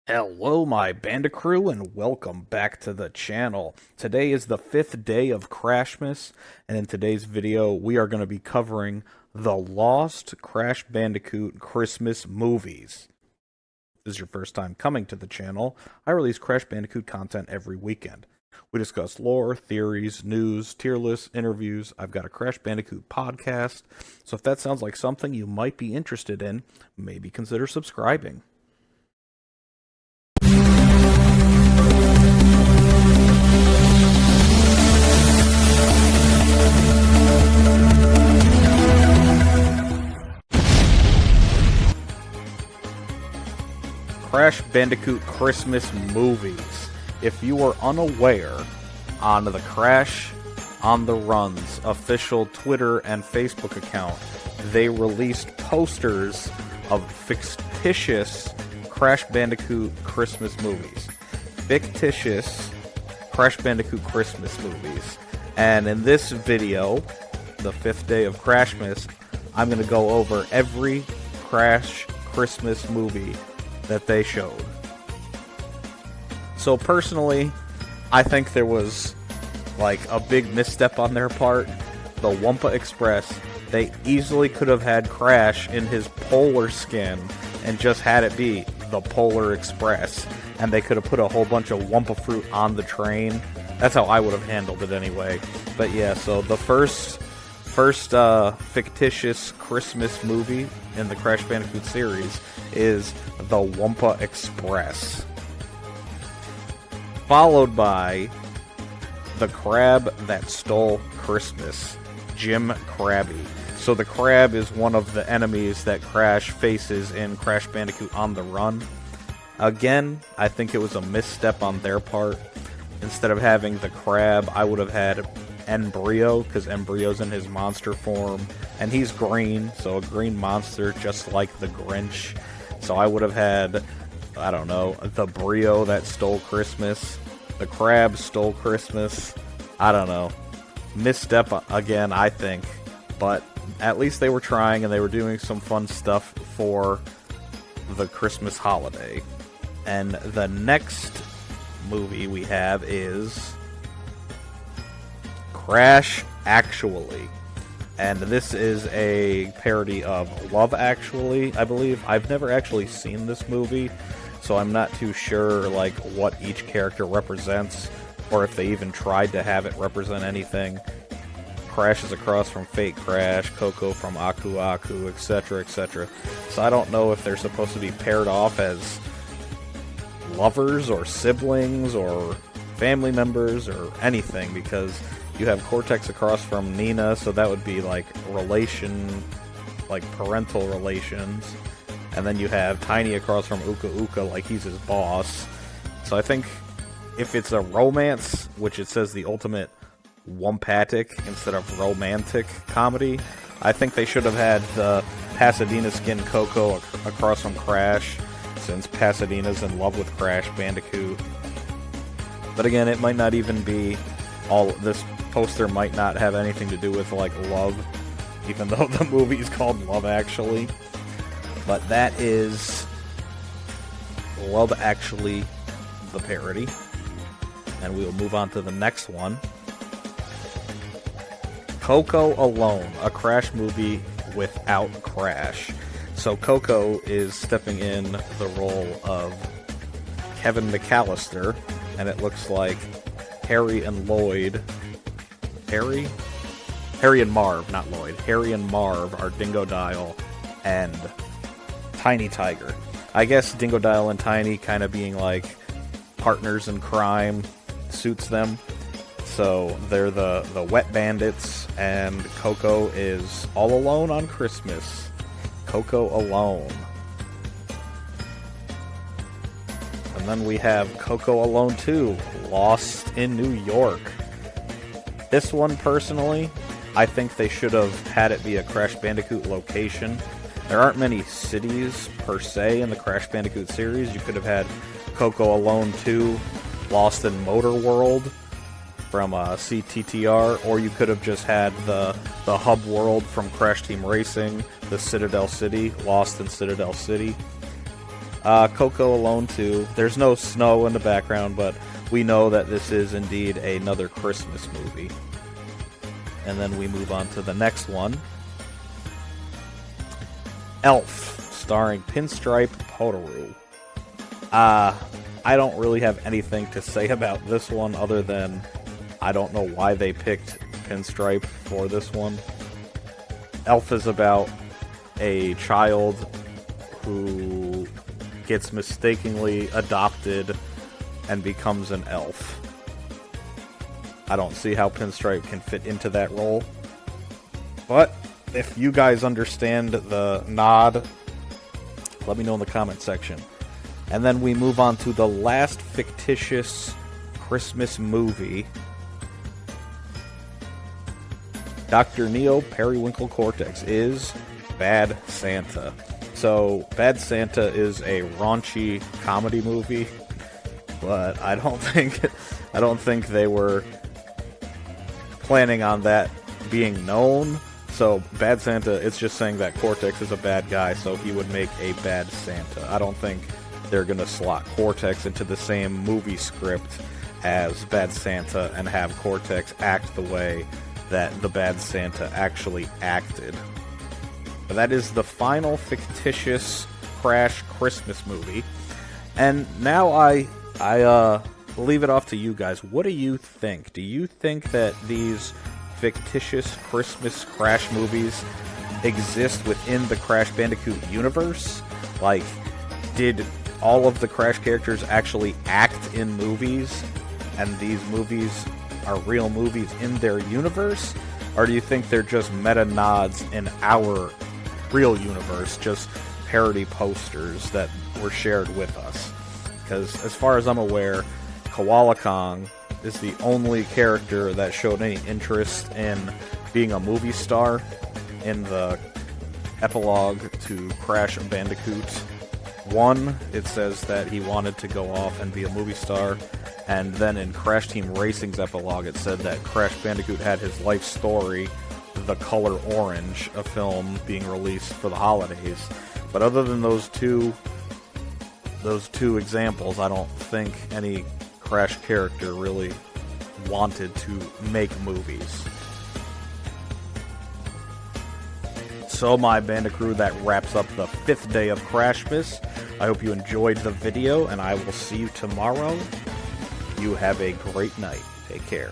Hello, my Bandicrew, and welcome back to the channel. Today is the 5th day of Crashmas, and in today's video, we are going to be covering the Lost Crash Bandicoot Christmas movies. If this is your first time coming to the channel, I release Crash Bandicoot content every weekend. We discuss lore, theories, news, tier lists, interviews. I've got a Crash Bandicoot podcast, so if that sounds like something you might be interested in, maybe consider subscribing. Crash Bandicoot Christmas movies. If you are unaware, on the Crash on the Run's official Twitter and Facebook account, they released posters of fictitious Crash Bandicoot Christmas movies. Fictitious Crash Bandicoot Christmas movies. And in this video, the 5th day of Crashmas, I'm going to go over every Crash Christmas movie that they showed. So personally, I think there was like a big misstep on their part. The Wumpa Express, they easily could have had Crash in his polar skin and just had it be the Polar Express, and they could have put a whole bunch of Wumpa fruit on the train. That's how I would have handled it anyway. But yeah, so the first fictitious Christmas movie in the Crash Bandicoot series is the Wumpa Express, followed by the Crab That Stole Christmas, Jim Krabby. So the crab is one of the enemies that Crash faces in Crash Bandicoot on the Run. Again, I think it was a misstep on their part. Instead of having the crab, I would have had Embryo, because Embryo's in his monster form, and he's green, so a green monster just like the Grinch. So I would have had, I don't know, the Brio that stole Christmas, the crab stole Christmas, I don't know. Misstep again, I think, but at least they were trying and they were doing some fun stuff for the Christmas holiday. And the next movie we have is Crash Actually. And this is a parody of Love Actually, I believe. I've never actually seen this movie, so I'm not too sure like what each character represents, or if they even tried to have it represent anything. Crash is across from Fake Crash, Coco from Aku Aku, etc., etc. So I don't know if they're supposed to be paired off as lovers or siblings or family members or anything, because you have Cortex across from Nina, so that would be like parental relations. And then you have Tiny across from Uka Uka, like he's his boss. So I think if it's a romance, which it says the ultimate Wumpatic instead of romantic comedy, I think they should have had the Pasadena skin Coco across from Crash, since Pasadena's in love with Crash Bandicoot. But again, it might not even be all. This poster might not have anything to do with like love, even though the movie is called Love Actually. But that is Love Actually, the parody. And we will move on to the next one. Coco Alone, a Crash movie without Crash. So Coco is stepping in the role of Kevin McAllister, and it looks like Harry and Lloyd. Harry and Marv, not Lloyd. Harry and Marv are Dingodile and Tiny Tiger. I guess Dingodile and Tiny kind of being like partners in crime suits them. So they're the wet bandits, and Coco is all alone on Christmas. Coco Alone. And then we have Coco Alone 2, Lost in New York. This one, personally, I think they should have had it be a Crash Bandicoot location. There aren't many cities, per se, in the Crash Bandicoot series. You could have had Coco Alone 2, Lost in Motor World from CTTR, or you could have just had the hub world from Crash Team Racing, the Citadel City, Lost in Citadel City. Coco alone too. There's no snow in the background, but we know that this is indeed another Christmas movie. And then we move on to the next one. Elf, starring Pinstripe Potoroo. I don't really have anything to say about this one other than I don't know why they picked Pinstripe for this one. Elf is about a child who gets mistakenly adopted and becomes an elf. I don't see how Pinstripe can fit into that role. But if you guys understand the nod, let me know in the comment section. And then we move on to the last fictitious Christmas movie. Dr. Neo Periwinkle Cortex is Bad Santa. So, Bad Santa is a raunchy comedy movie, but I don't think they were planning on that being known. So, Bad Santa, it's just saying that Cortex is a bad guy, so he would make a bad Santa. I don't think they're going to slot Cortex into the same movie script as Bad Santa and have Cortex act the way that the Bad Santa actually acted. But that is the final fictitious Crash Christmas movie. And now I leave it off to you guys. What do you think? Do you think that these fictitious Christmas Crash movies exist within the Crash Bandicoot universe? Like, did all of the Crash characters actually act in movies, and these movies are real movies in their universe? Or do you think they're just meta nods in our real universe, just parody posters that were shared with us? Because as far as I'm aware, Koala Kong is the only character that showed any interest in being a movie star in the epilogue to Crash Bandicoot 1. It says that he wanted to go off and be a movie star, and then in Crash Team Racing's epilogue it said that Crash Bandicoot had his life story, The Color Orange, a film being released for the holidays. But other than those two examples, I don't think any Crash character really wanted to make movies. So, my Banda crew, that wraps up the 5th day of Crashmas. I hope you enjoyed the video, and I will see you tomorrow. You have a great night. Take care.